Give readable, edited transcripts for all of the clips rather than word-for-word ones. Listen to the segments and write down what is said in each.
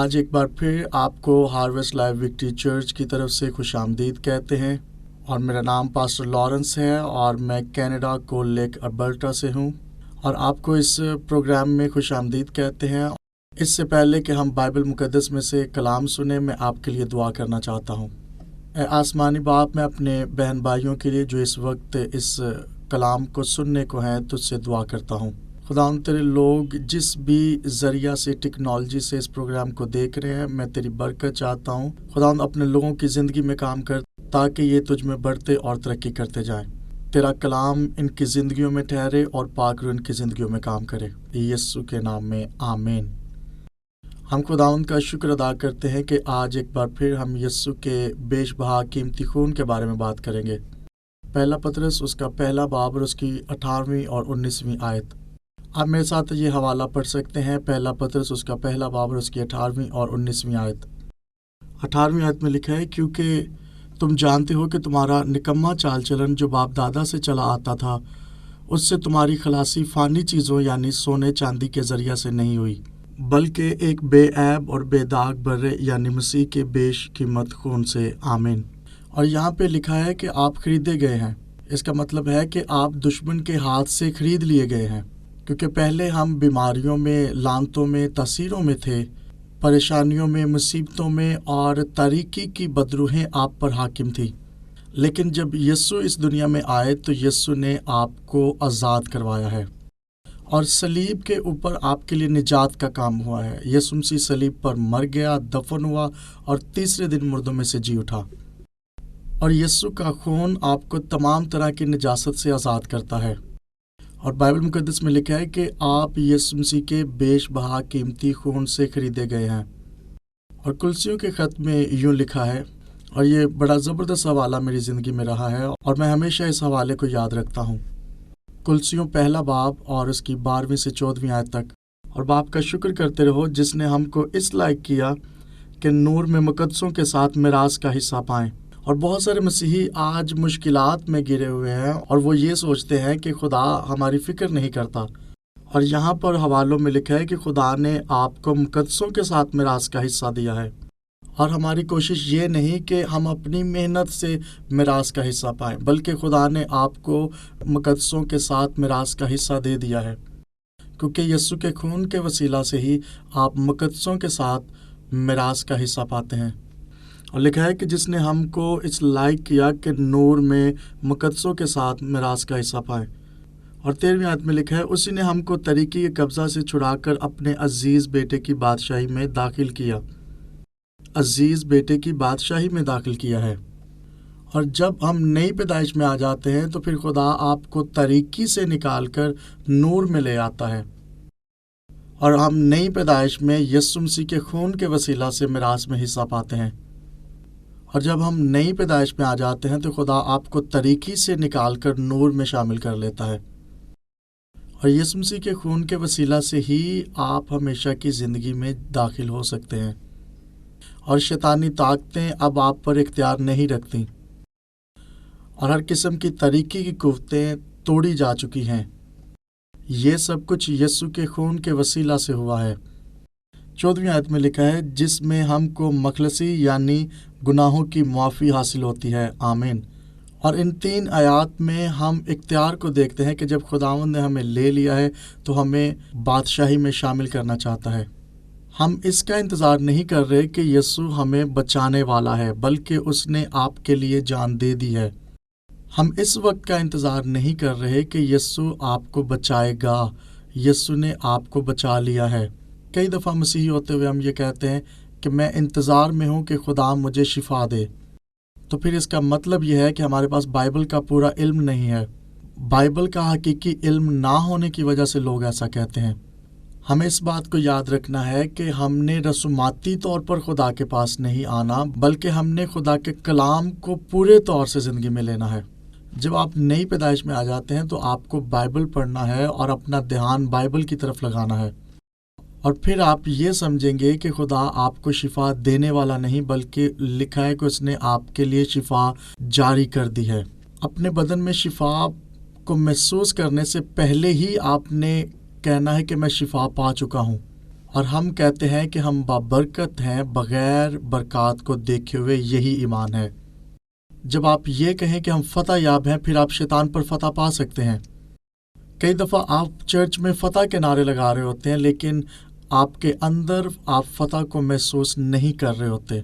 آج ایک بار پھر آپ کو ہارویسٹ لائف وکٹری چرچ کی طرف سے خوش آمدید کہتے ہیں، اور میرا نام پاسٹر لارنس ہے اور میں کینیڈا کولڈ لیک البرٹا سے ہوں، اور آپ کو اس پروگرام میں خوش آمدید کہتے ہیں۔ اس سے پہلے کہ ہم بائبل مقدس میں سے کلام سنیں، میں آپ کے لیے دعا کرنا چاہتا ہوں۔ اے آسمانی باپ، میں اپنے بہن بھائیوں کے لیے جو اس وقت اس کلام کو سننے کو ہیں تجھ سے دعا کرتا ہوں۔ خدا تیرے لوگ جس بھی ذریعہ سے ٹیکنالوجی سے اس پروگرام کو دیکھ رہے ہیں، میں تیری برکت چاہتا ہوں۔ خدا اپنے لوگوں کی زندگی میں کام کر تاکہ یہ تجھ میں بڑھتے اور ترقی کرتے جائیں۔ تیرا کلام ان کی زندگیوں میں ٹھہرے اور پاک روح ان کی زندگیوں میں کام کرے، یسوع کے نام میں آمین۔ ہم خداوند کا شکر ادا کرتے ہیں کہ آج ایک بار پھر ہم یسوع کے بیش بہا قیمتی خون کے بارے میں بات کریں گے۔ پہلا پطرس اس کا پہلا باب اور اس کی 18ویں اور 19ویں آیت۔ آپ میرے ساتھ یہ حوالہ پڑھ سکتے ہیں، پہلا پطرس اس کا پہلا باب اور اس کی 18ویں اور 19ویں آیت۔ 18ویں آیت میں لکھا ہے، کیونکہ تم جانتے ہو کہ تمہارا نکما چال چلن جو باپ دادا سے چلا آتا تھا، اس سے تمہاری خلاصی فانی چیزوں یعنی سونے چاندی کے ذریعہ سے نہیں ہوئی، بلکہ ایک بے عیب اور بے داغ برے یعنی مسیح کے بیش قیمت خون سے، آمین۔ اور یہاں پہ لکھا ہے کہ آپ خریدے گئے ہیں۔ اس کا مطلب ہے کہ آپ دشمن کے ہاتھ سے خرید لیے گئے ہیں، کیونکہ پہلے ہم بیماریوں میں، لعنتوں میں، تاثیروں میں تھے، پریشانیوں میں، مصیبتوں میں، اور تاریکی کی بدروحیں آپ پر حاکم تھی۔ لیکن جب یسوع اس دنیا میں آئے تو یسوع نے آپ کو آزاد کروایا ہے، اور صلیب کے اوپر آپ کے لیے نجات کا کام ہوا ہے۔ یسوع مسیح صلیب پر مر گیا، دفن ہوا، اور تیسرے دن مردوں میں سے جی اٹھا، اور یسوع کا خون آپ کو تمام طرح کی نجاست سے آزاد کرتا ہے۔ اور بائبل مقدس میں لکھا ہے کہ آپ یسوع مسیح کے بیش بہا قیمتی خون سے خریدے گئے ہیں۔ اور کلسیوں کے خط میں یوں لکھا ہے، اور یہ بڑا زبردست حوالہ میری زندگی میں رہا ہے، اور میں ہمیشہ اس حوالے کو یاد رکھتا ہوں۔ کلسیوں پہلا باب اور اس کی 12ویں سے 14ویں آیت تک۔ اور باپ کا شکر کرتے رہو جس نے ہم کو اس لائق کیا کہ نور میں مقدسوں کے ساتھ میراث کا حصہ پائیں۔ اور بہت سارے مسیحی آج مشکلات میں گرے ہوئے ہیں، اور وہ یہ سوچتے ہیں کہ خدا ہماری فکر نہیں کرتا۔ اور یہاں پر حوالوں میں لکھا ہے کہ خدا نے آپ کو مقدسوں کے ساتھ میراث کا حصہ دیا ہے، اور ہماری کوشش یہ نہیں کہ ہم اپنی محنت سے میراث کا حصہ پائیں، بلکہ خدا نے آپ کو مقدسوں کے ساتھ میراث کا حصہ دے دیا ہے، کیونکہ یسوع کے خون کے وسیلہ سے ہی آپ مقدسوں کے ساتھ میراث کا حصہ پاتے ہیں۔ اور لکھا ہے کہ جس نے ہم کو اس لائق کیا کہ نور میں مقدسوں کے ساتھ میراث کا حصہ پائیں۔ اور 13ویں آیت میں لکھا ہے، اسی نے ہم کو طریقے کے قبضہ سے چھڑا کر اپنے عزیز بیٹے کی بادشاہی میں داخل کیا، عزیز بیٹے کی بادشاہی میں داخل کیا ہے۔ اور جب ہم نئی پیدائش میں آ جاتے ہیں تو پھر خدا آپ کو طریقی سے نکال کر نور میں لے آتا ہے، اور ہم نئی پیدائش میں یسوع مسیح کے خون کے وسیلہ سے میراث میں حصہ پاتے ہیں۔ اور جب ہم نئی پیدائش میں آ جاتے ہیں تو خدا آپ کو طریقی سے نکال کر نور میں شامل کر لیتا ہے، اور یسوع مسیح کے خون کے وسیلہ سے ہی آپ ہمیشہ کی زندگی میں داخل ہو سکتے ہیں، اور شیطانی طاقتیں اب آپ پر اختیار نہیں رکھتی، اور ہر قسم کی طریقی کی قوتیں توڑی جا چکی ہیں۔ یہ سب کچھ یسوع کے خون کے وسیلہ سے ہوا ہے۔ 14ویں آیت میں لکھا ہے، جس میں ہم کو مخلصی یعنی گناہوں کی معافی حاصل ہوتی ہے، آمین۔ اور ان 3 آیات میں ہم اختیار کو دیکھتے ہیں کہ جب خداوند نے ہمیں لے لیا ہے تو ہمیں بادشاہی میں شامل کرنا چاہتا ہے۔ ہم اس کا انتظار نہیں کر رہے کہ یسوع ہمیں بچانے والا ہے، بلکہ اس نے آپ کے لیے جان دے دی ہے۔ ہم اس وقت کا انتظار نہیں کر رہے کہ یسوع آپ کو بچائے گا، یسوع نے آپ کو بچا لیا ہے۔ کئی دفعہ مسیحی ہوتے ہوئے ہم یہ کہتے ہیں کہ میں انتظار میں ہوں کہ خدا مجھے شفا دے، تو پھر اس کا مطلب یہ ہے کہ ہمارے پاس بائبل کا پورا علم نہیں ہے۔ بائبل کا حقیقی علم نہ ہونے کی وجہ سے لوگ ایسا کہتے ہیں۔ ہمیں اس بات کو یاد رکھنا ہے کہ ہم نے رسوماتی طور پر خدا کے پاس نہیں آنا، بلکہ ہم نے خدا کے کلام کو پورے طور سے زندگی میں لینا ہے۔ جب آپ نئی پیدائش میں آ جاتے ہیں تو آپ کو بائبل پڑھنا ہے اور اپنا دھیان بائبل کی طرف لگانا ہے، اور پھر آپ یہ سمجھیں گے کہ خدا آپ کو شفا دینے والا نہیں، بلکہ لکھا ہے کہ اس نے آپ کے لیے شفا جاری کر دی ہے۔ اپنے بدن میں شفا کو محسوس کرنے سے پہلے ہی آپ نے کہنا ہے کہ میں شفا پا چکا ہوں، اور ہم کہتے ہیں کہ ہم بابرکت ہیں بغیر برکات کو دیکھے ہوئے، یہی ایمان ہے۔ جب آپ یہ کہیں کہ ہم فتح یاب ہیں، پھر آپ شیطان پر فتح پا سکتے ہیں۔ کئی دفعہ آپ چرچ میں فتح کے نعرے لگا رہے ہوتے ہیں، لیکن آپ کے اندر آپ فتح کو محسوس نہیں کر رہے ہوتے،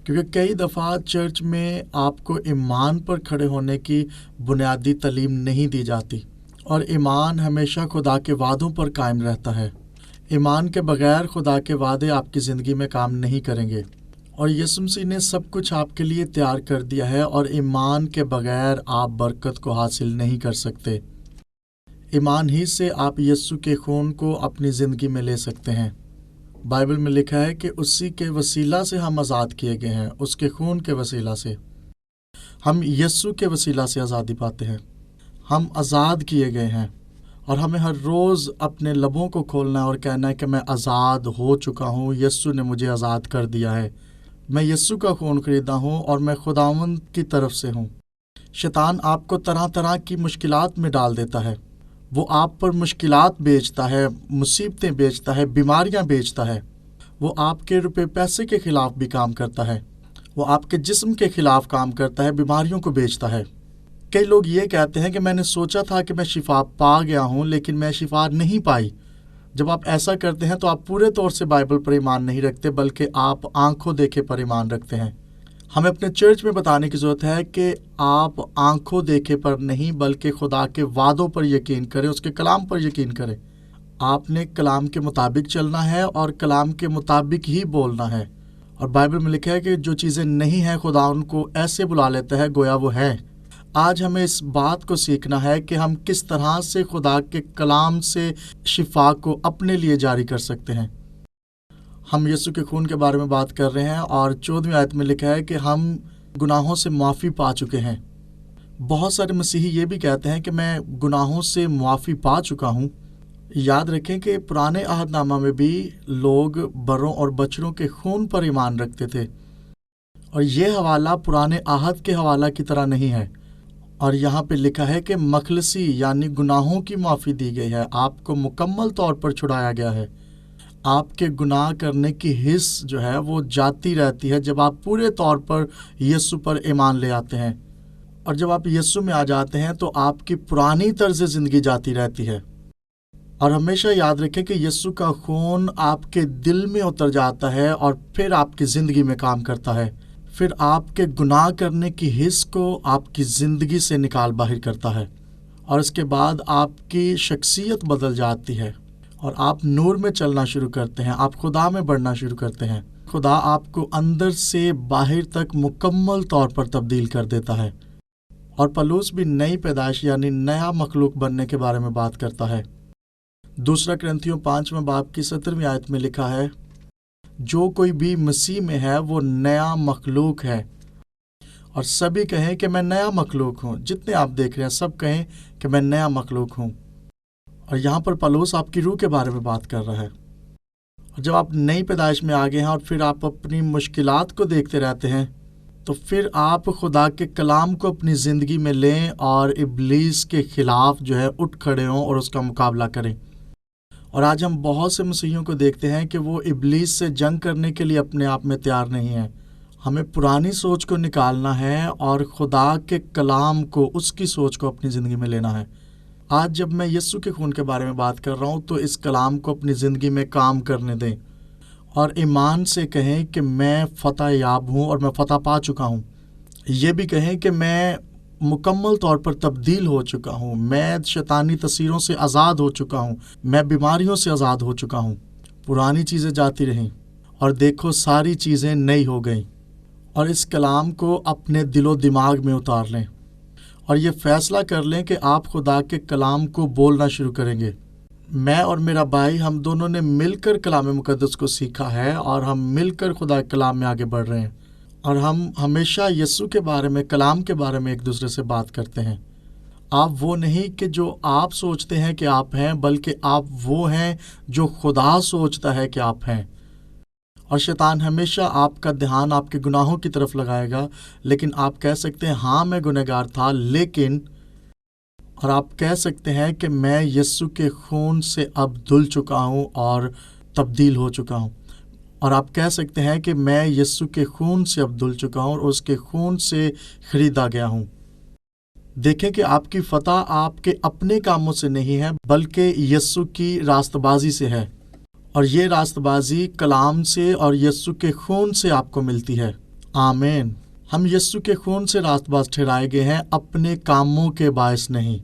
کیونکہ کئی دفعہ چرچ میں آپ کو ایمان پر کھڑے ہونے کی بنیادی تعلیم نہیں دی جاتی، اور ایمان ہمیشہ خدا کے وعدوں پر قائم رہتا ہے۔ ایمان کے بغیر خدا کے وعدے آپ کی زندگی میں کام نہیں کریں گے، اور یسوع مسیح نے سب کچھ آپ کے لیے تیار کر دیا ہے، اور ایمان کے بغیر آپ برکت کو حاصل نہیں کر سکتے۔ ایمان ہی سے آپ یسوع کے خون کو اپنی زندگی میں لے سکتے ہیں۔ بائبل میں لکھا ہے کہ اسی کے وسیلہ سے ہم آزاد کیے گئے ہیں، اس کے خون کے وسیلہ سے ہم یسوع کے وسیلہ سے آزادی پاتے ہیں۔ ہم آزاد کیے گئے ہیں، اور ہمیں ہر روز اپنے لبوں کو کھولنا ہے اور کہنا ہے کہ میں آزاد ہو چکا ہوں، یسوع نے مجھے آزاد کر دیا ہے، میں یسوع کا خون خریدا ہوں اور میں خداوند کی طرف سے ہوں۔ شیطان آپ کو طرح طرح کی مشکلات میں ڈال دیتا ہے، وہ آپ پر مشکلات بیچتا ہے، مصیبتیں بیچتا ہے، بیماریاں بیچتا ہے، وہ آپ کے روپے پیسے کے خلاف بھی کام کرتا ہے، وہ آپ کے جسم کے خلاف کام کرتا ہے، بیماریوں کو بیچتا ہے۔ کئی لوگ یہ کہتے ہیں کہ میں نے سوچا تھا کہ میں شفا پا گیا ہوں، لیکن میں شفا نہیں پائی۔ جب آپ ایسا کرتے ہیں تو آپ پورے طور سے بائبل پر ایمان نہیں رکھتے، بلکہ آپ آنکھوں دیکھے پر ایمان رکھتے ہیں۔ ہمیں اپنے چرچ میں بتانے کی ضرورت ہے کہ آپ آنکھوں دیکھے پر نہیں، بلکہ خدا کے وعدوں پر یقین کریں، اس کے کلام پر یقین کریں۔ آپ نے کلام کے مطابق چلنا ہے اور کلام کے مطابق ہی بولنا ہے، اور بائبل میں لکھا ہے کہ جو چیزیں نہیں ہیں خدا ان کو ایسے بلا لیتا ہے گویا وہ ہیں۔ آج ہمیں اس بات کو سیکھنا ہے کہ ہم کس طرح سے خدا کے کلام سے شفا کو اپنے لیے جاری کر سکتے ہیں۔ ہم یسوع کے خون کے بارے میں بات کر رہے ہیں، اور 14ویں آیت میں لکھا ہے کہ ہم گناہوں سے معافی پا چکے ہیں۔ بہت سارے مسیحی یہ بھی کہتے ہیں کہ میں گناہوں سے معافی پا چکا ہوں۔ یاد رکھیں کہ پرانے عہد نامہ میں بھی لوگ بروں اور بچڑوں کے خون پر ایمان رکھتے تھے، اور یہ حوالہ پرانے عہد کے حوالہ کی طرح نہیں ہے۔ اور یہاں پہ لکھا ہے کہ مخلصی یعنی گناہوں کی معافی دی گئی ہے، آپ کو مکمل طور پر چھڑایا گیا ہے۔ آپ کے گناہ کرنے کی حس جو ہے وہ جاتی رہتی ہے جب آپ پورے طور پر یسوع پر ایمان لے آتے ہیں، اور جب آپ یسوع میں آ جاتے ہیں تو آپ کی پرانی طرز زندگی جاتی رہتی ہے۔ اور ہمیشہ یاد رکھیں کہ یسوع کا خون آپ کے دل میں اتر جاتا ہے اور پھر آپ کی زندگی میں کام کرتا ہے، پھر آپ کے گناہ کرنے کی حس کو آپ کی زندگی سے نکال باہر کرتا ہے، اور اس کے بعد آپ کی شخصیت بدل جاتی ہے اور آپ نور میں چلنا شروع کرتے ہیں، آپ خدا میں بڑھنا شروع کرتے ہیں۔ خدا آپ کو اندر سے باہر تک مکمل طور پر تبدیل کر دیتا ہے۔ اور پولس بھی نئی پیدائش یعنی نیا مخلوق بننے کے بارے میں بات کرتا ہے۔ دوسرا کرنتھیوں 5 باب کی 17ویں آیت میں لکھا ہے، جو کوئی بھی مسیح میں ہے وہ نیا مخلوق ہے، اور سبھی کہیں کہ میں نیا مخلوق ہوں۔ جتنے آپ دیکھ رہے ہیں سب کہیں کہ میں نیا مخلوق ہوں، اور یہاں پر پولس آپ کی روح کے بارے میں بات کر رہا ہے۔ اور جب آپ نئی پیدائش میں آگے ہیں اور پھر آپ اپنی مشکلات کو دیکھتے رہتے ہیں، تو پھر آپ خدا کے کلام کو اپنی زندگی میں لیں اور ابلیس کے خلاف جو ہے اٹھ کھڑے ہوں اور اس کا مقابلہ کریں۔ اور آج ہم بہت سے مسیحیوں کو دیکھتے ہیں کہ وہ ابلیس سے جنگ کرنے کے لیے اپنے آپ میں تیار نہیں ہیں۔ ہمیں پرانی سوچ کو نکالنا ہے اور خدا کے کلام کو، اس کی سوچ کو اپنی زندگی میں لینا ہے۔ آج جب میں یسوع کے خون کے بارے میں بات کر رہا ہوں تو اس کلام کو اپنی زندگی میں کام کرنے دیں، اور ایمان سے کہیں کہ میں فتح یاب ہوں اور میں فتح پا چکا ہوں۔ یہ بھی کہیں کہ میں مکمل طور پر تبدیل ہو چکا ہوں، میں شیطانی تاثیروں سے آزاد ہو چکا ہوں، میں بیماریوں سے آزاد ہو چکا ہوں، پرانی چیزیں جاتی رہیں اور دیکھو ساری چیزیں نئی ہو گئیں۔ اور اس کلام کو اپنے دل و دماغ میں اتار لیں، اور یہ فیصلہ کر لیں کہ آپ خدا کے کلام کو بولنا شروع کریں گے۔ میں اور میرا بھائی ہم دونوں نے مل کر کلام مقدس کو سیکھا ہے، اور ہم مل کر خدا کے کلام میں آگے بڑھ رہے ہیں، اور ہم ہمیشہ یسوع کے بارے میں، کلام کے بارے میں ایک دوسرے سے بات کرتے ہیں۔ آپ وہ نہیں کہ جو آپ سوچتے ہیں کہ آپ ہیں، بلکہ آپ وہ ہیں جو خدا سوچتا ہے کہ آپ ہیں۔ اور شیطان ہمیشہ آپ کا دھیان آپ کے گناہوں کی طرف لگائے گا، لیکن آپ کہہ سکتے ہیں ہاں میں گنہگار تھا، لیکن، اور آپ کہہ سکتے ہیں کہ میں یسوع کے خون سے اب دھل چکا ہوں اور تبدیل ہو چکا ہوں، اور آپ کہہ سکتے ہیں کہ میں یسوع کے خون سے اب دھل چکا ہوں اور اس کے خون سے خریدا گیا ہوں۔ دیکھیں کہ آپ کی فتح آپ کے اپنے کاموں سے نہیں ہے بلکہ یسوع کی راست بازی سے ہے، اور یہ راست بازی کلام سے اور یسوع کے خون سے آپ کو ملتی ہے۔ آمین۔ ہم یسوع کے خون سے راست باز ٹھہرائے گئے ہیں، اپنے کاموں کے باعث نہیں۔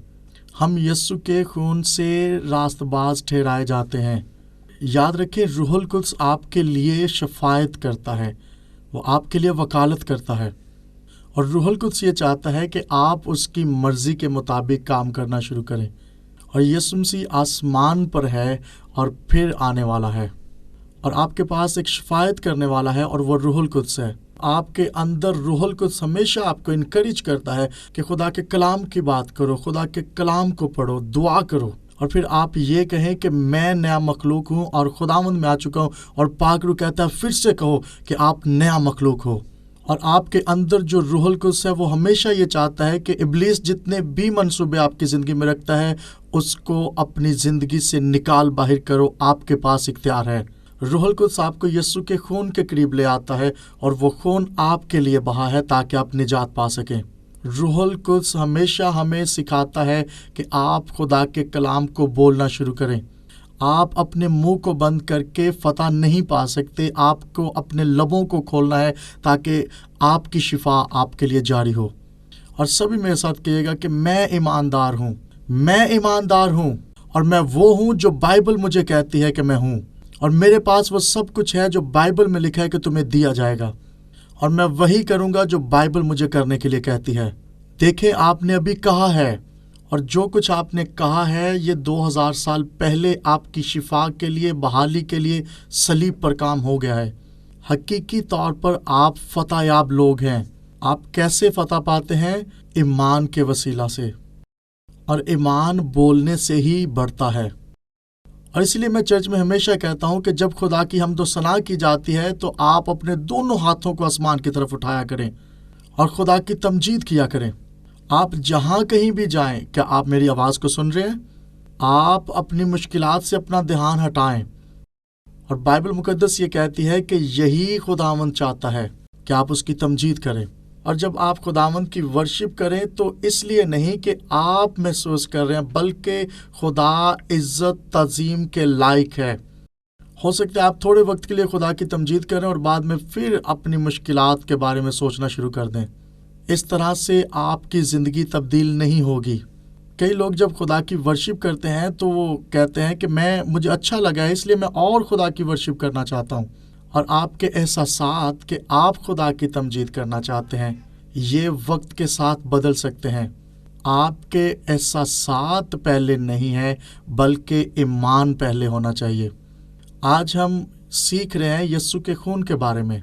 ہم یسوع کے خون سے راست باز ٹھہرائے جاتے ہیں۔ یاد رکھیں، روح القدس آپ کے لیے شفاعت کرتا ہے، وہ آپ کے لیے وکالت کرتا ہے، اور روح القدس یہ چاہتا ہے کہ آپ اس کی مرضی کے مطابق کام کرنا شروع کریں۔ اور یسوع مسیح آسمان پر ہے اور پھر آنے والا ہے، اور آپ کے پاس ایک شفاعت کرنے والا ہے، اور وہ روح القدس ہے۔ آپ کے اندر روح القدس ہمیشہ آپ کو انکریج کرتا ہے کہ خدا کے کلام کی بات کرو، خدا کے کلام کو پڑھو، دعا کرو، اور پھر آپ یہ کہیں کہ میں نیا مخلوق ہوں اور خداوند میں آ چکا ہوں، اور پاک روح کہتا ہے پھر سے کہو کہ آپ نیا مخلوق ہو۔ اور آپ کے اندر جو روح القدس ہے وہ ہمیشہ یہ چاہتا ہے کہ ابلیس جتنے بھی منصوبے آپ کی زندگی میں رکھتا ہے اس کو اپنی زندگی سے نکال باہر کرو، آپ کے پاس اختیار ہے۔ روح القدس آپ کو یسوع کے خون کے قریب لے آتا ہے، اور وہ خون آپ کے لیے بہا ہے تاکہ آپ نجات پا سکیں۔ روح القدس ہمیشہ ہمیں سکھاتا ہے کہ آپ خدا کے کلام کو بولنا شروع کریں۔ آپ اپنے منہ کو بند کر کے فتح نہیں پا سکتے، آپ کو اپنے لبوں کو کھولنا ہے تاکہ آپ کی شفا آپ کے لیے جاری ہو۔ اور سبھی میرے ساتھ کہیے گا کہ میں ایماندار ہوں، میں ایماندار ہوں، اور میں وہ ہوں جو بائبل مجھے کہتی ہے کہ میں ہوں، اور میرے پاس وہ سب کچھ ہے جو بائبل میں لکھا ہے کہ تمہیں دیا جائے گا، اور میں وہی کروں گا جو بائبل مجھے کرنے کے لیے کہتی ہے۔ دیکھیں، آپ نے ابھی کہا ہے، اور جو کچھ آپ نے کہا ہے یہ 2000 سال پہلے آپ کی شفا کے لیے، بحالی کے لیے صلیب پر کام ہو گیا ہے۔ حقیقی طور پر آپ فتح یاب لوگ ہیں۔ آپ کیسے فتح پاتے ہیں؟ ایمان کے وسیلہ سے، اور ایمان بولنے سے ہی بڑھتا ہے۔ اور اس لیے میں چرچ میں ہمیشہ کہتا ہوں کہ جب خدا کی حمد و ثنا کی جاتی ہے تو آپ اپنے دونوں ہاتھوں کو آسمان کی طرف اٹھایا کریں اور خدا کی تمجید کیا کریں۔ آپ جہاں کہیں بھی جائیں، کیا آپ میری آواز کو سن رہے ہیں؟ آپ اپنی مشکلات سے اپنا دھیان ہٹائیں، اور بائبل مقدس یہ کہتی ہے کہ یہی خداوند چاہتا ہے کہ آپ اس کی تمجید کریں۔ اور جب آپ خداوند کی ورشپ کریں تو اس لیے نہیں کہ آپ محسوس کر رہے ہیں، بلکہ خدا عزت تعظیم کے لائق ہے۔ ہو سکتا ہے آپ تھوڑے وقت کے لیے خدا کی تمجید کریں اور بعد میں پھر اپنی مشکلات کے بارے میں سوچنا شروع کر دیں۔ اس طرح سے آپ کی زندگی تبدیل نہیں ہوگی۔ کئی لوگ جب خدا کی ورشپ کرتے ہیں تو وہ کہتے ہیں کہ مجھے اچھا لگا ہے اس لیے میں اور خدا کی ورشپ کرنا چاہتا ہوں، اور آپ کے احساسات کہ آپ خدا کی تمجید کرنا چاہتے ہیں یہ وقت کے ساتھ بدل سکتے ہیں۔ آپ کے احساسات پہلے نہیں ہے بلکہ ایمان پہلے ہونا چاہیے۔ آج ہم سیکھ رہے ہیں یسوع کے خون کے بارے میں۔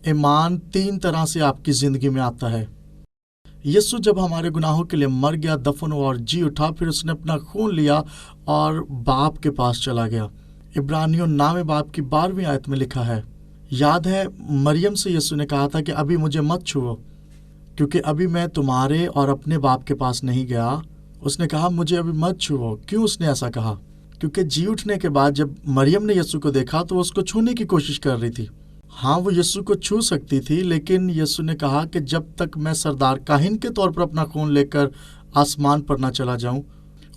ایمان 3 طرح سے آپ کی زندگی میں آتا ہے۔ یسوع جب ہمارے گناہوں کے لیے مر گیا، دفن ہوا اور جی اٹھا، پھر اس نے اپنا خون لیا اور باپ کے پاس چلا گیا۔ عبرانیوں 9 باب کی 12ویں آیت میں لکھا ہے، یاد ہے مریم سے یسوع نے کہا تھا کہ ابھی مجھے مت چھوؤ کیونکہ ابھی میں تمہارے اور اپنے باپ کے پاس نہیں گیا۔ اس نے کہا مجھے ابھی مت چھوؤ۔ کیوں اس نے ایسا کہا؟ کیونکہ جی اٹھنے کے بعد جب مریم نے یسوع کو دیکھا تو وہ اس کو چھونے کی کوشش کر رہی تھی۔ ہاں، وہ یسوع کو چھو سکتی تھی، لیکن یسوع نے کہا کہ جب تک میں سردار کاہن کے طور پر اپنا خون لے کر آسمان پر نہ چلا جاؤں،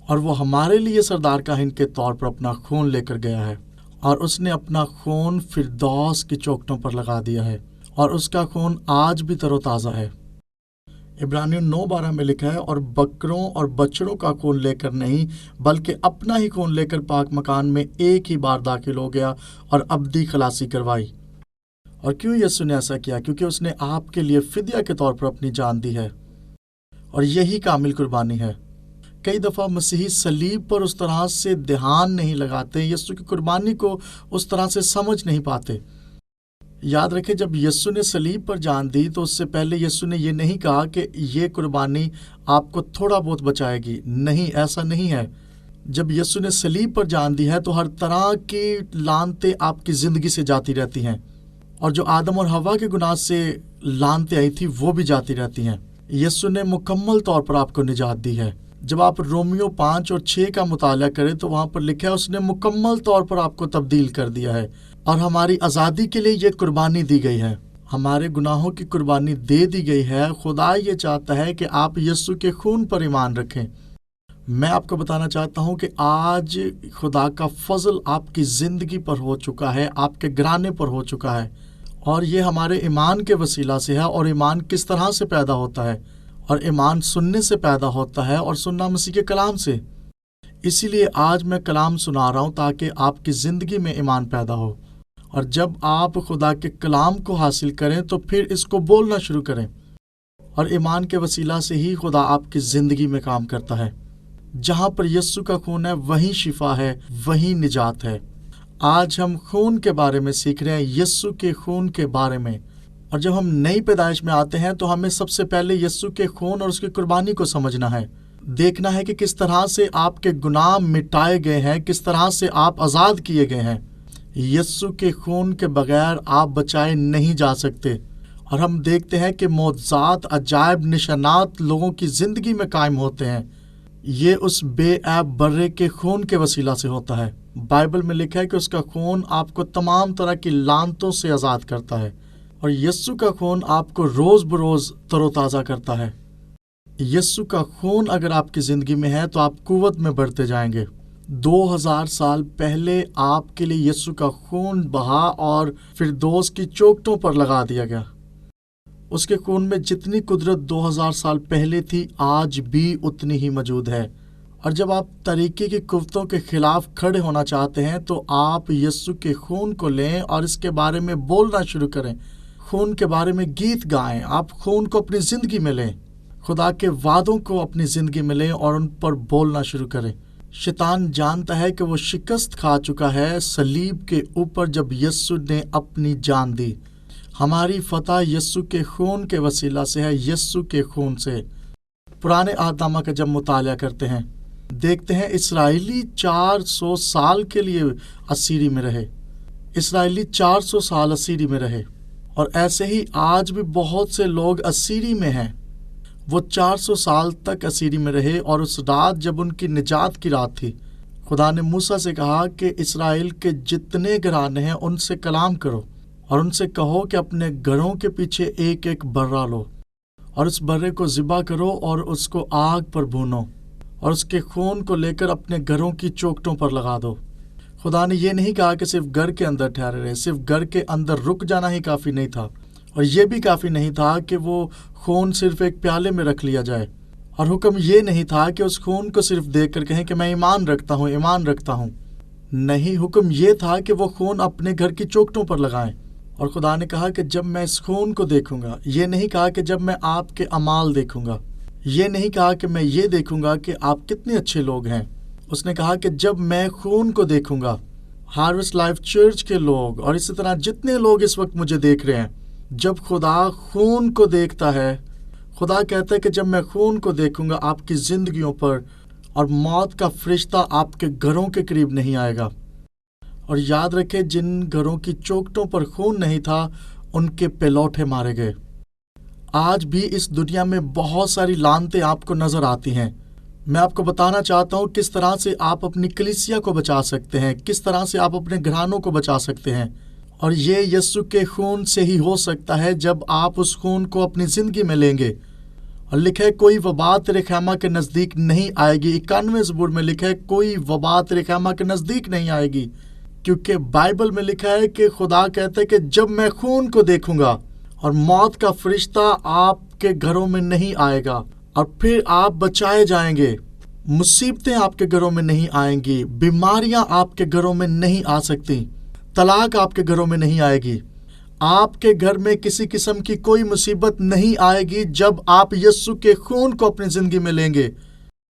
اور وہ ہمارے لیے سردار کاہن کے طور پر اپنا خون لے کر گیا ہے، اور اس نے اپنا خون فردوس کی چوکھٹوں پر لگا دیا ہے، اور اس کا خون آج بھی تر و تازہ ہے۔ عبرانیوں 9:12 میں لکھا ہے، اور بکروں اور بچڑوں کا خون لے کر نہیں بلکہ اپنا ہی خون لے کر پاک مکان میں ایک ہی بار داخل ہو گیا اور ابدی خلاصی کروائی۔ اور کیوں یسوع نے ایسا کیا؟ کیونکہ اس نے آپ کے لیے فدیہ کے طور پر اپنی جان دی ہے، اور یہی کامل قربانی ہے۔ کئی دفعہ مسیحی صلیب پر اس طرح سے دھیان نہیں لگاتے، یسوع کی قربانی کو اس طرح سے سمجھ نہیں پاتے۔ یاد رکھیں، جب یسوع نے صلیب پر جان دی تو اس سے پہلے یسوع نے یہ نہیں کہا کہ یہ قربانی آپ کو تھوڑا بہت بچائے گی۔ نہیں، ایسا نہیں ہے۔ جب یسوع نے صلیب پر جان دی ہے تو ہر طرح کی لعنتیں آپ کی زندگی سے جاتی رہتی ہیں، اور جو آدم اور حوا کے گناہ سے لعنتیں آئی تھی وہ بھی جاتی رہتی ہیں۔ یسوع نے مکمل طور پر آپ کو نجات دی ہے۔ جب آپ رومیو 5 اور 6 کا مطالعہ کریں تو وہاں پر لکھا ہے اس نے مکمل طور پر آپ کو تبدیل کر دیا ہے اور ہماری آزادی کے لیے یہ قربانی دی گئی ہے، ہمارے گناہوں کی قربانی دے دی گئی ہے۔ خدا یہ چاہتا ہے کہ آپ یسوع کے خون پر ایمان رکھیں۔ میں آپ کو بتانا چاہتا ہوں کہ آج خدا کا فضل آپ کی زندگی پر ہو چکا ہے، آپ کے گھرانے پر ہو چکا ہے، اور یہ ہمارے ایمان کے وسیلہ سے ہے۔ اور ایمان کس طرح سے پیدا ہوتا ہے؟ اور ایمان سننے سے پیدا ہوتا ہے، اور سننا مسیح کے کلام سے۔ اسی لیے آج میں کلام سنا رہا ہوں تاکہ آپ کی زندگی میں ایمان پیدا ہو، اور جب آپ خدا کے کلام کو حاصل کریں تو پھر اس کو بولنا شروع کریں، اور ایمان کے وسیلہ سے ہی خدا آپ کی زندگی میں کام کرتا ہے۔ جہاں پر یسوع کا خون ہے وہیں شفا ہے، وہیں نجات ہے۔ آج ہم خون کے بارے میں سیکھ رہے ہیں، یسوع کے خون کے بارے میں۔ اور جب ہم نئی پیدائش میں آتے ہیں تو ہمیں سب سے پہلے یسوع کے خون اور اس کی قربانی کو سمجھنا ہے، دیکھنا ہے کہ کس طرح سے آپ کے گناہ مٹائے گئے ہیں، کس طرح سے آپ آزاد کیے گئے ہیں۔ یسوع کے خون کے بغیر آپ بچائے نہیں جا سکتے، اور ہم دیکھتے ہیں کہ معجزات، عجائب، نشانات لوگوں کی زندگی میں قائم ہوتے ہیں۔ یہ اس بے عیب برے کے خون کے وسیلہ سے ہوتا ہے۔ بائبل میں لکھا ہے کہ اس کا خون آپ کو تمام طرح کی لعنتوں سے آزاد کرتا ہے، اور یسوع کا خون آپ کو روز بروز تر و تازہ کرتا ہے۔ یسوع کا خون اگر آپ کی زندگی میں ہے تو آپ قوت میں بڑھتے جائیں گے۔ 2000 سال پہلے آپ کے لیے یسوع کا خون بہا اور فردوس کی چوکھٹوں پر لگا دیا گیا۔ اس کے خون میں جتنی قدرت 2000 سال پہلے تھی آج بھی اتنی ہی موجود ہے۔ اور جب آپ طریقے کی قوتوں کے خلاف کھڑے ہونا چاہتے ہیں تو آپ یسوع کے خون کو لیں اور اس کے بارے میں بولنا شروع کریں، خون کے بارے میں گیت گائیں، آپ خون کو اپنی زندگی میں لیں، خدا کے وعدوں کو اپنی زندگی میں لیں اور ان پر بولنا شروع کریں۔ شیطان جانتا ہے کہ وہ شکست کھا چکا ہے صلیب کے اوپر جب یسوع نے اپنی جان دی۔ ہماری فتح یسوع کے خون کے وسیلہ سے ہے، یسوع کے خون سے۔ پرانے عہد نامہ کا جب مطالعہ کرتے ہیں دیکھتے ہیں اسرائیلی 400 سال کے لیے اسیری میں رہے، اسرائیلی 400 سال اسیری میں رہے، اور ایسے ہی آج بھی بہت سے لوگ اسیری میں ہیں۔ وہ 400 سال تک اسیری میں رہے، اور اس رات جب ان کی نجات کی رات تھی، خدا نے موسیٰ سے کہا کہ اسرائیل کے جتنے گھرانے ہیں ان سے کلام کرو اور ان سے کہو کہ اپنے گھروں کے پیچھے ایک ایک برہ لو، اور اس برے کو ذبح کرو اور اس کو آگ پر بھونو، اور اس کے خون کو لے کر اپنے گھروں کی چوکھٹوں پر لگا دو۔ خدا نے یہ نہیں کہا کہ صرف گھر کے اندر ٹھہرے رہے، صرف گھر کے اندر رک جانا ہی کافی نہیں تھا، اور یہ بھی کافی نہیں تھا کہ وہ خون صرف ایک پیالے میں رکھ لیا جائے، اور حکم یہ نہیں تھا کہ اس خون کو صرف دیکھ کر کہیں کہ میں ایمان رکھتا ہوں، ایمان رکھتا ہوں۔ نہیں، حکم یہ تھا کہ وہ خون اپنے گھر کی چوکھٹوں پر لگائیں۔ اور خدا نے کہا کہ جب میں اس خون کو دیکھوں گا، یہ نہیں کہا کہ جب میں آپ کے اعمال دیکھوں گا، یہ نہیں کہا کہ میں یہ دیکھوں گا کہ آپ کتنے اچھے لوگ ہیں، اس نے کہا کہ جب میں خون کو دیکھوں گا۔ ہارویسٹ لائف چرچ کے لوگ اور اسی طرح جتنے لوگ اس وقت مجھے دیکھ رہے ہیں، جب خدا خون کو دیکھتا ہے، خدا کہتا ہے کہ جب میں خون کو دیکھوں گا آپ کی زندگیوں پر، اور موت کا فرشتہ آپ کے گھروں کے قریب نہیں آئے گا۔ اور یاد رکھے، جن گھروں کی چوکھٹوں پر خون نہیں تھا ان کے پلوٹے مارے گئے۔ آج بھی اس دنیا میں بہت ساری لعنتیں آپ کو نظر آتی ہیں۔ میں آپ کو بتانا چاہتا ہوں کس طرح سے آپ اپنی کلیسیا کو بچا سکتے ہیں، کس طرح سے آپ اپنے گھرانوں کو بچا سکتے ہیں، اور یہ یسوع کے خون سے ہی ہو سکتا ہے جب آپ اس خون کو اپنی زندگی میں لیں گے۔ اور لکھا ہے کوئی وبا تیرے خیمہ کے نزدیک نہیں آئے گی۔ 91 زبور میں لکھا ہے کوئی وبا تیرے خیمہ کے نزدیک نہیں آئے گی، کیونکہ بائبل میں لکھا ہے کہ خدا کہتا ہے کہ جب میں خون کو دیکھوں گا اور موت کا فرشتہ آپ کے گھروں میں نہیں آئے گا، اور پھر آپ بچائے جائیں گے۔ مصیبتیں آپ کے گھروں میں نہیں آئیں گی، بیماریاں آپ کے گھروں میں نہیں آ سکتی، طلاق آپ کے گھروں میں نہیں آئے گی، آپ کے گھر میں کسی قسم کی کوئی مصیبت نہیں آئے گی جب آپ یسوع کے خون کو اپنی زندگی میں لیں گے۔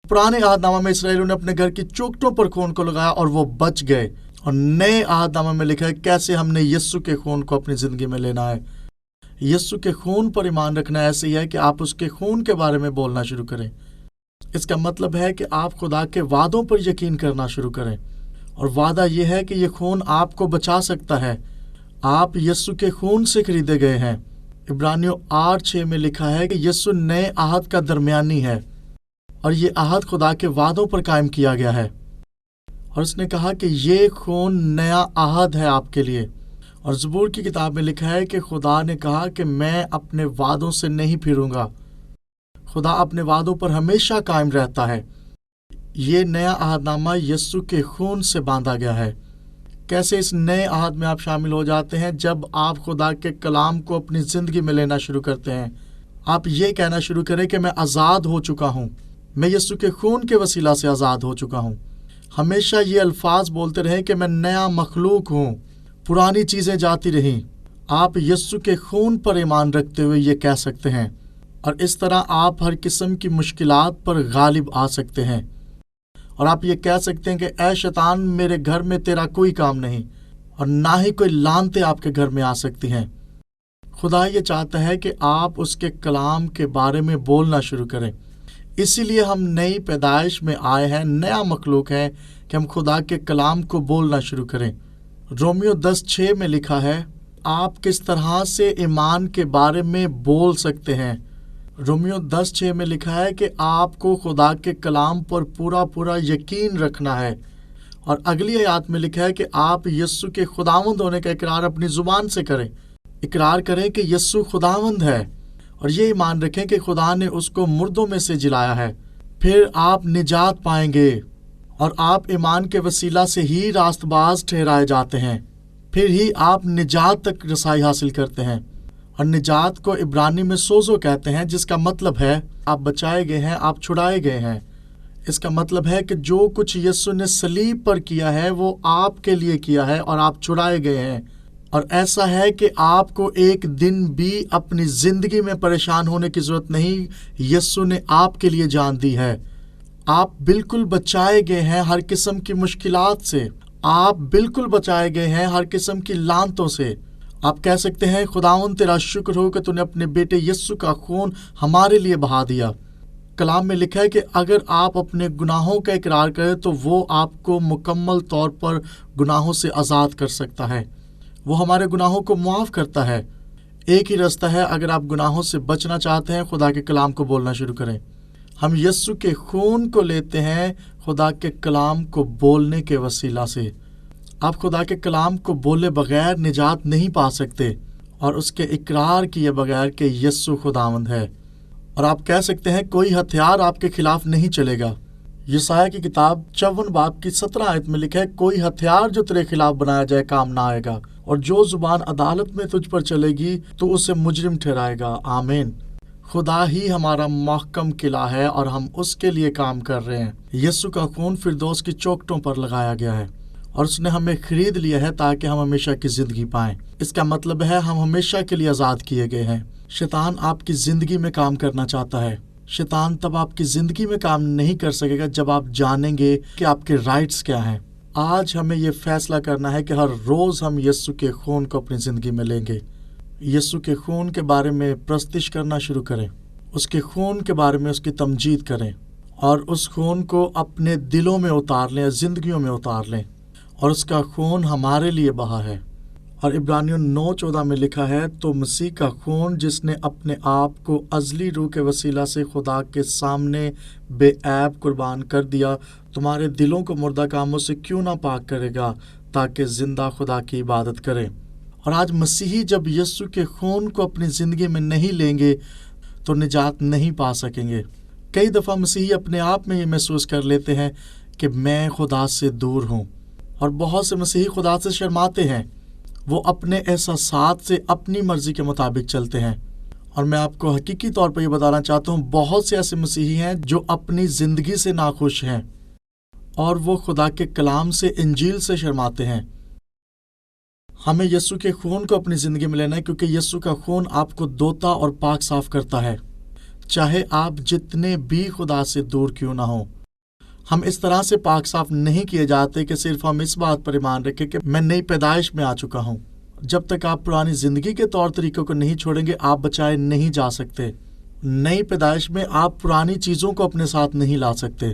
پرانے عہد نامہ میں اسرائیلیوں نے اپنے گھر کی چوکھٹوں پر خون کو لگایا اور وہ بچ گئے، اور نئے عہد نامہ میں لکھا ہے کیسے ہم نے یسوع کے خون کو اپنی زندگی میں لینا ہے۔ یسوع کے خون پر ایمان رکھنا ایسے ہی ہے کہ آپ اس کے خون کے بارے میں بولنا شروع کریں۔ اس کا مطلب ہے کہ آپ خدا کے وعدوں پر یقین کرنا شروع کریں، اور وعدہ یہ ہے کہ یہ خون آپ کو بچا سکتا ہے۔ آپ یسوع کے خون سے خریدے گئے ہیں۔ عبرانیوں 8:6 میں لکھا ہے کہ یسوع نئے عہد کا درمیانی ہے، اور یہ عہد خدا کے وعدوں پر قائم کیا گیا ہے، اور اس نے کہا کہ یہ خون نیا عہد ہے آپ کے لیے۔ اور زبور کی کتاب میں لکھا ہے کہ خدا نے کہا کہ میں اپنے وعدوں سے نہیں پھروں گا۔ خدا اپنے وعدوں پر ہمیشہ قائم رہتا ہے۔ یہ نیا عہد نامہ یسوع کے خون سے باندھا گیا ہے۔ کیسے اس نئے عہد میں آپ شامل ہو جاتے ہیں؟ جب آپ خدا کے کلام کو اپنی زندگی میں لینا شروع کرتے ہیں۔ آپ یہ کہنا شروع کریں کہ میں آزاد ہو چکا ہوں، میں یسوع کے خون کے وسیلہ سے آزاد ہو چکا ہوں۔ ہمیشہ یہ الفاظ بولتے رہیں کہ میں نیا مخلوق ہوں، پرانی چیزیں جاتی رہیں۔ آپ یسوع کے خون پر ایمان رکھتے ہوئے یہ کہہ سکتے ہیں، اور اس طرح آپ ہر قسم کی مشکلات پر غالب آ سکتے ہیں۔ اور آپ یہ کہہ سکتے ہیں کہ اے شیطان، میرے گھر میں تیرا کوئی کام نہیں، اور نہ ہی کوئی لعنتیں آپ کے گھر میں آ سکتی ہیں۔ خدا یہ چاہتا ہے کہ آپ اس کے کلام کے بارے میں بولنا شروع کریں۔ اسی لیے ہم نئی پیدائش میں آئے ہیں، نیا مخلوق ہے کہ ہم خدا کے کلام کو بولنا شروع کریں۔ رومیو 10:6 میں لکھا ہے، آپ کس طرح سے ایمان کے بارے میں بول سکتے ہیں۔ رومیو 10:6 میں لکھا ہے کہ آپ کو خدا کے کلام پر پورا یقین رکھنا ہے۔ اور اگلی آیات میں لکھا ہے کہ آپ یسوع کے خداوند ہونے کا اقرار اپنی زبان سے کریں۔ اقرار کریں کہ یسوع خداوند ہے، اور یہ ایمان رکھیں کہ خدا نے اس کو مردوں میں سے جلایا ہے۔ پھر آپ نجات پائیں گے، اور آپ ایمان کے وسیلہ سے ہی راست باز ٹھہرائے جاتے ہیں۔ پھر ہی آپ نجات تک رسائی حاصل کرتے ہیں۔ اور نجات کو عبرانی میں سوزو کہتے ہیں، جس کا مطلب ہے آپ بچائے گئے ہیں، آپ چھڑائے گئے ہیں۔ اس کا مطلب ہے کہ جو کچھ یسوع نے صلیب پر کیا ہے وہ آپ کے لیے کیا ہے، اور آپ چھڑائے گئے ہیں۔ اور ایسا ہے کہ آپ کو ایک دن بھی اپنی زندگی میں پریشان ہونے کی ضرورت نہیں۔ یسوع نے آپ کے لیے جان دی ہے۔ آپ بالکل بچائے گئے ہیں ہر قسم کی مشکلات سے۔ آپ بالکل بچائے گئے ہیں ہر قسم کی لعنتوں سے۔ آپ کہہ سکتے ہیں، خداوند تیرا شکر ہو کہ تو نے اپنے بیٹے یسوع کا خون ہمارے لیے بہا دیا۔ کلام میں لکھا ہے کہ اگر آپ اپنے گناہوں کا اقرار کریں تو وہ آپ کو مکمل طور پر گناہوں سے آزاد کر سکتا ہے۔ وہ ہمارے گناہوں کو معاف کرتا ہے۔ ایک ہی راستہ ہے، اگر آپ گناہوں سے بچنا چاہتے ہیں، خدا کے کلام کو بولنا شروع کریں۔ ہم یسوع کے خون کو لیتے ہیں خدا کے کلام کو بولنے کے وسیلہ سے۔ آپ خدا کے کلام کو بولے بغیر نجات نہیں پا سکتے، اور اس کے اقرار کیے بغیر کہ یسوع خداوند ہے۔ اور آپ کہہ سکتے ہیں، کوئی ہتھیار آپ کے خلاف نہیں چلے گا۔ یسایہ کی کتاب 54 باب کی 17 آیت میں لکھا ہے، کوئی ہتھیار جو تیرے خلاف بنایا جائے کام نہ آئے گا، اور جو زبان عدالت میں تجھ پر چلے گی تو اسے مجرم ٹھہرائے گا۔ آمین۔ خدا ہی ہمارا محکم قلعہ ہے، اور ہم اس کے لیے کام کر رہے ہیں۔ یسوع کا خون فردوس کی چوکھٹوں پر لگایا گیا ہے، اور اس نے ہمیں خرید لیا ہے تاکہ ہم ہمیشہ کی زندگی پائیں۔ اس کا مطلب ہے ہم ہمیشہ کے لیے آزاد کیے گئے ہیں۔ شیطان آپ کی زندگی میں کام کرنا چاہتا ہے۔ شیطان تب آپ کی زندگی میں کام نہیں کر سکے گا جب آپ جانیں گے کہ آپ کے رائٹس کیا ہیں۔ آج ہمیں یہ فیصلہ کرنا ہے کہ ہر روز ہم یسوع کے خون کو اپنی زندگی میں لیں گے۔ یسوع کے خون کے بارے میں پرستش کرنا شروع کریں، اس کے خون کے بارے میں اس کی تمجید کریں، اور اس خون کو اپنے دلوں میں اتار لیں، زندگیوں میں اتار لیں۔ اور اس کا خون ہمارے لیے بہا ہے۔ اور عبرانیوں 9:14 میں لکھا ہے، تو مسیح کا خون جس نے اپنے آپ کو ازلی روح کے وسیلہ سے خدا کے سامنے بے عیب قربان کر دیا، تمہارے دلوں کو مردہ کاموں سے کیوں نہ پاک کرے گا تاکہ زندہ خدا کی عبادت کریں۔ اور آج مسیحی جب یسوع کے خون کو اپنی زندگی میں نہیں لیں گے تو نجات نہیں پا سکیں گے۔ کئی دفعہ مسیحی اپنے آپ میں یہ محسوس کر لیتے ہیں کہ میں خدا سے دور ہوں، اور بہت سے مسیحی خدا سے شرماتے ہیں۔ وہ اپنے احساسات سے اپنی مرضی کے مطابق چلتے ہیں۔ اور میں آپ کو حقیقی طور پر یہ بتانا چاہتا ہوں، بہت سے ایسے مسیحی ہیں جو اپنی زندگی سے ناخوش ہیں، اور وہ خدا کے کلام سے، انجیل سے شرماتے ہیں۔ ہمیں یسوع کے خون کو اپنی زندگی میں لینا ہے، کیونکہ یسوع کا خون آپ کو دھوتا اور پاک صاف کرتا ہے، چاہے آپ جتنے بھی خدا سے دور کیوں نہ ہوں۔ ہم اس طرح سے پاک صاف نہیں کیے جاتے کہ صرف ہم اس بات پر ایمان رکھیں کہ میں نئی پیدائش میں آ چکا ہوں۔ جب تک آپ پرانی زندگی کے طور طریقوں کو نہیں چھوڑیں گے، آپ بچائے نہیں جا سکتے۔ نئی پیدائش میں آپ پرانی چیزوں کو اپنے ساتھ نہیں لا سکتے۔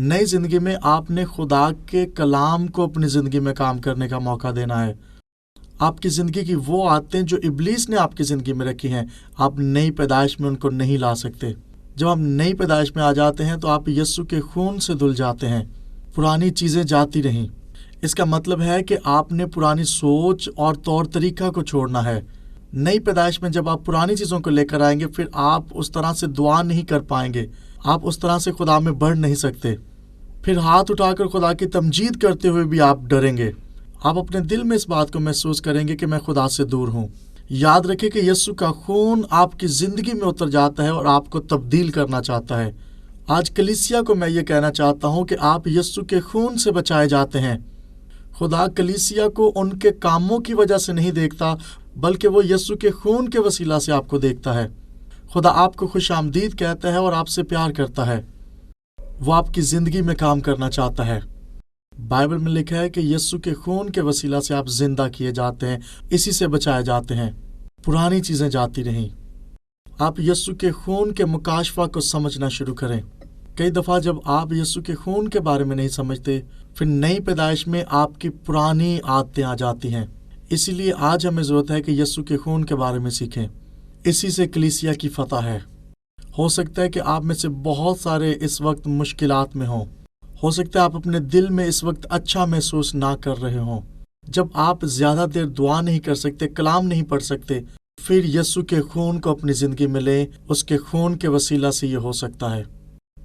نئی زندگی میں آپ نے خدا کے کلام کو اپنی زندگی میں کام کرنے کا موقع دینا ہے۔ آپ کی زندگی کی وہ عادتیں جو ابلیس نے آپ کی زندگی میں رکھی ہیں، آپ نئی پیدائش میں ان کو نہیں لا سکتے۔ جب ہم نئی پیدائش میں آ جاتے ہیں تو آپ یسوع کے خون سے دھل جاتے ہیں، پرانی چیزیں جاتی رہیں۔ اس کا مطلب ہے کہ آپ نے پرانی سوچ اور طور طریقہ کو چھوڑنا ہے۔ نئی پیدائش میں جب آپ پرانی چیزوں کو لے کر آئیں گے، پھر آپ اس طرح سے دعا نہیں کر پائیں گے، آپ اس طرح سے خدا میں بڑھ نہیں سکتے۔ پھر ہاتھ اٹھا کر خدا کی تمجید کرتے ہوئے بھی آپ ڈریں گے۔ آپ اپنے دل میں اس بات کو محسوس کریں گے کہ میں خدا سے دور ہوں۔ یاد رکھیں کہ یسوع کا خون آپ کی زندگی میں اتر جاتا ہے اور آپ کو تبدیل کرنا چاہتا ہے۔ آج کلیسیا کو میں یہ کہنا چاہتا ہوں کہ آپ یسوع کے خون سے بچائے جاتے ہیں۔ خدا کلیسیا کو ان کے کاموں کی وجہ سے نہیں دیکھتا، بلکہ وہ یسوع کے خون کے وسیلہ سے آپ کو دیکھتا ہے۔ خدا آپ کو خوش آمدید کہتا ہے اور آپ سے پیار کرتا ہے۔ وہ آپ کی زندگی میں کام کرنا چاہتا ہے۔ بائبل میں لکھا ہے کہ یسوع کے خون کے وسیلہ سے آپ زندہ کیے جاتے ہیں، اسی سے بچائے جاتے ہیں۔ پرانی چیزیں جاتی رہیں۔ آپ یسوع کے خون کے مکاشفہ کو سمجھنا شروع کریں۔ کئی دفعہ جب آپ یسوع کے خون کے بارے میں نہیں سمجھتے، پھر نئی پیدائش میں آپ کی پرانی عادتیں آ جاتی ہیں۔ اسی لیے آج ہمیں ضرورت ہے کہ یسوع کے خون کے بارے میں سیکھیں۔ اسی سے کلیسیا کی فتح ہے۔ ہو سکتا ہے کہ آپ میں سے بہت سارے اس وقت مشکلات میں ہوں۔ ہو سکتا ہے آپ اپنے دل میں اس وقت اچھا محسوس نہ کر رہے ہوں۔ جب آپ زیادہ دیر دعا نہیں کر سکتے، کلام نہیں پڑھ سکتے، پھر یسوع کے خون کو اپنی زندگی میں لیں۔ اس کے خون کے وسیلہ سے یہ ہو سکتا ہے۔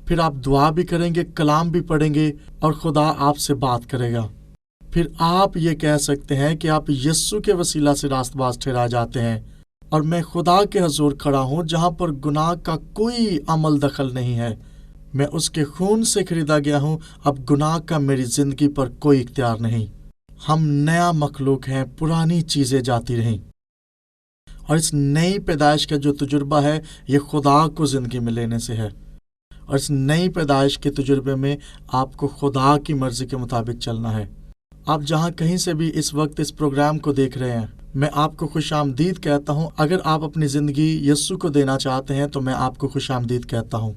پھر آپ دعا بھی کریں گے، کلام بھی پڑھیں گے اور خدا آپ سے بات کرے گا۔ پھر آپ یہ کہہ سکتے ہیں کہ آپ یسوع کے وسیلہ سے راست باز ٹھہرا جاتے ہیں، اور میں خدا کے حضور کھڑا ہوں جہاں پر گناہ کا کوئی عمل دخل نہیں ہے۔ میں اس کے خون سے خریدا گیا ہوں، اب گناہ کا میری زندگی پر کوئی اختیار نہیں۔ ہم نیا مخلوق ہیں، پرانی چیزیں جاتی رہیں۔ اور اس نئی پیدائش کا جو تجربہ ہے، یہ خدا کو زندگی میں لینے سے ہے۔ اور اس نئی پیدائش کے تجربے میں آپ کو خدا کی مرضی کے مطابق چلنا ہے۔ آپ جہاں کہیں سے بھی اس وقت اس پروگرام کو دیکھ رہے ہیں، میں آپ کو خوش آمدید کہتا ہوں۔ اگر آپ اپنی زندگی یسوع کو دینا چاہتے ہیں تو میں آپ کو خوش آمدید کہتا ہوں۔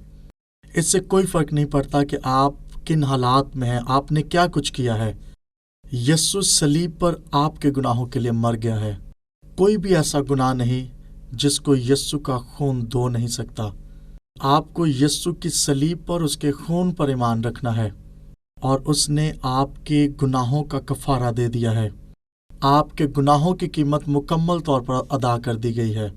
اس سے کوئی فرق نہیں پڑتا کہ آپ کن حالات میں ہیں، آپ نے کیا کچھ کیا ہے۔ یسوع صلیب پر آپ کے گناہوں کے لیے مر گیا ہے۔ کوئی بھی ایسا گناہ نہیں جس کو یسوع کا خون دھو نہیں سکتا۔ آپ کو یسوع کی صلیب پر، اس کے خون پر ایمان رکھنا ہے، اور اس نے آپ کے گناہوں کا کفارہ دے دیا ہے۔ آپ کے گناہوں کی قیمت مکمل طور پر ادا کر دی گئی ہے۔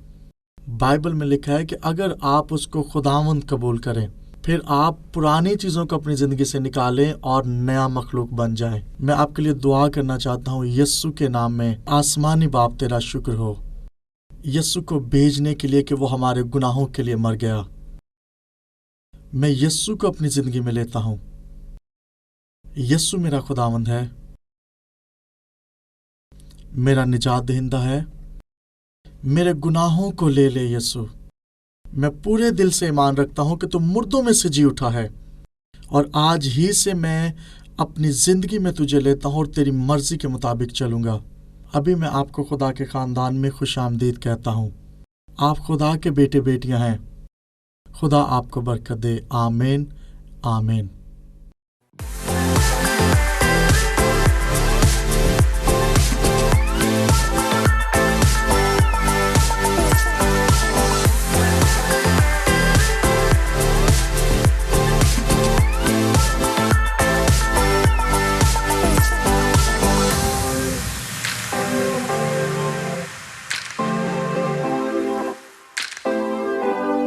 بائبل میں لکھا ہے کہ اگر آپ اس کو خداوند قبول کریں، پھر آپ پرانی چیزوں کو اپنی زندگی سے نکالیں اور نیا مخلوق بن جائیں۔ میں آپ کے لیے دعا کرنا چاہتا ہوں یسوع کے نام میں۔ آسمانی باپ، تیرا شکر ہو یسوع کو بھیجنے کے لیے کہ وہ ہمارے گناہوں کے لیے مر گیا۔ میں یسوع کو اپنی زندگی میں لیتا ہوں۔ یسوع میرا خداوند ہے، میرا نجات دہندہ ہے۔ میرے گناہوں کو لے لے یسوع۔ میں پورے دل سے ایمان رکھتا ہوں کہ تو مردوں میں سے جی اٹھا ہے، اور آج ہی سے میں اپنی زندگی میں تجھے لیتا ہوں اور تیری مرضی کے مطابق چلوں گا۔ ابھی میں آپ کو خدا کے خاندان میں خوش آمدید کہتا ہوں۔ آپ خدا کے بیٹے بیٹیاں ہیں۔ خدا آپ کو برکت دے۔ آمین، آمین۔